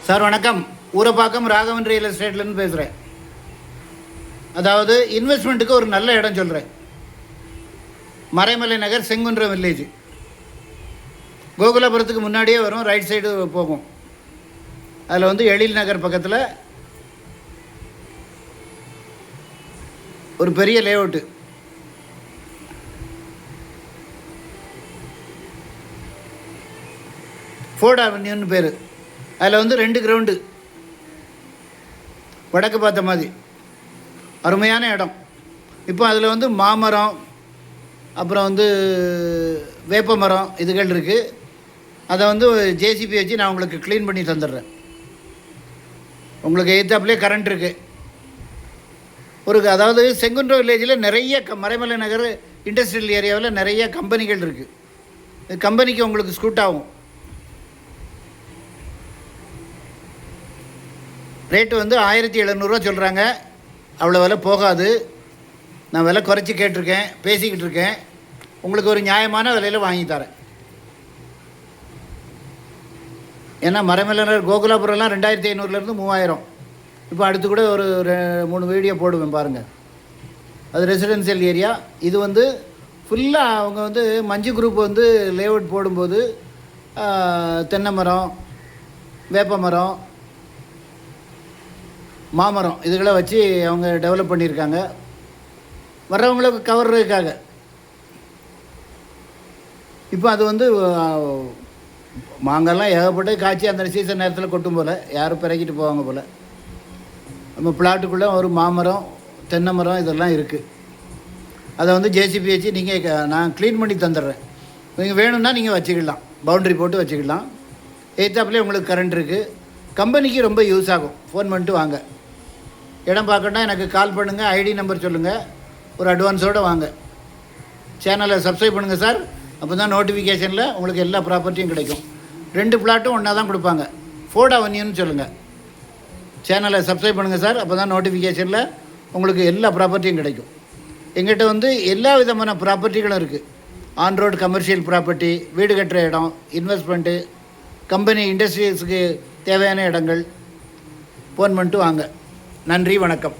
Sir வணக்கம். Urapakkam Raghavan real எஸ்டேட்லேருந்து பேசுகிறேன். அதாவது இன்வெஸ்ட்மெண்ட்டுக்கு ஒரு நல்ல இடம் சொல்கிறேன். மறைமலை நகர், செங்குன்றம் வில்லேஜ், கோகுலாபுரத்துக்கு முன்னாடியே வரும், ரைட் சைடு போகும். அதில் வந்து எழில் நகர் பக்கத்தில் ஒரு பெரிய லேஅவுட்டு. ஃபோர்ட் அவென்யூன்னு பேர். அதில் வந்து 2 கிரவுண்டு, வடக்கு பார்த்த மாதிரி அருமையான இடம். இப்போ அதில் வந்து மாமரம், அப்புறம் வந்து வேப்ப மரம் இதுகள் இருக்குது. அதை வந்து ஜேசிபி வச்சு நான் உங்களுக்கு க்ளீன் பண்ணி தந்துடுறேன். உங்களுக்கு எய்த்தாப்புலேயே கரண்ட் இருக்குது. அதாவது செங்குன்றம் வில்லேஜில் நிறைய மறைமலை நகர் இண்டஸ்ட்ரியல் ஏரியாவில் நிறைய கம்பெனிகள் இருக்குது. கம்பெனிக்கு உங்களுக்கு ஸ்கூட் ஆகும். ரேட்டு வந்து 1700 சொல்கிறாங்க. அவ்வளோ விலை போகாது. நான் விலை குறைச்சி கேட்டிருக்கேன், பேசிக்கிட்டு இருக்கேன். உங்களுக்கு ஒரு நியாயமான விலையில் வாங்கி தரேன். ஏன்னா மறைமலைநகர் கோகுலாபுரம்லாம் 2500 3000. இப்போ அடுத்து கூட ஒரு 3 வீடியோ போடுவேன் பாருங்கள். அது ரெசிடென்சியல் ஏரியா. இது வந்து ஃபுல்லாக அவங்க வந்து மஞ்சு குரூப் வந்து லேஅவுட் போடும்போது தென்னை மரம், வேப்ப மரம், மாமரம் இதுகளை வச்சு அவங்க டெவலப் பண்ணியிருக்காங்க, வர்றவங்களுக்கு கவர்றதுக்காக. இப்போ அது வந்து மாங்காய்லாம் ஏகப்பட்டு காய்ச்சி அந்த சீசன் நேரத்தில் கொட்டும் போல், யாரும் பிறக்கிட்டு போவாங்க போல். நம்ம பிளாட்டுக்குள்ளே ஒரு மாமரம், தென்னை மரம் இதெல்லாம் இருக்குது. அதை வந்து ஜேசிபி வச்சு நான் க்ளீன் பண்ணி தந்துடுறேன். நீங்கள் வேணும்னா நீங்கள் வச்சுக்கலாம், பவுண்ட்ரி போட்டு வச்சுக்கலாம். எய்த்தாப்புலேயே உங்களுக்கு கரண்ட் இருக்குது. கம்பெனிக்கு ரொம்ப யூஸ் ஆகும். ஃபோன் பண்ணிட்டு வாங்க. இடம் பார்க்கணுன்னா எனக்கு கால் பண்ணுங்கள், ஐடி நம்பர் சொல்லுங்கள், ஒரு அட்வான்ஸோடு வாங்க. சேனலை சப்ஸ்கிரைப் பண்ணுங்கள் சார். அப்போ தான் நோட்டிஃபிகேஷனில் உங்களுக்கு எல்லா ப்ராப்பர்ட்டியும் கிடைக்கும். 2 பிளாட்டும் ஒன்றா தான் கொடுப்பாங்க. ஃபோர்ட் அவென்யூன்னு சொல்லுங்கள். சேனலை சப்ஸ்கிரைப் பண்ணுங்கள் சார். அப்போ தான் நோட்டிஃபிகேஷனில் உங்களுக்கு எல்லா ப்ராப்பர்ட்டியும் கிடைக்கும். எங்கிட்ட வந்து எல்லா விதமான ப்ராப்பர்ட்டிகளும் இருக்குது. ஆன் ரோடு கமர்ஷியல் ப்ராப்பர்ட்டி, வீடு கட்டுற இடம், இன்வெஸ்ட்மெண்ட்டு, கம்பெனி இண்டஸ்ட்ரீஸுக்கு தேவையான இடங்கள். ஃபோன் பண்ணிட்டு வாங்க. நன்றி, வணக்கம்.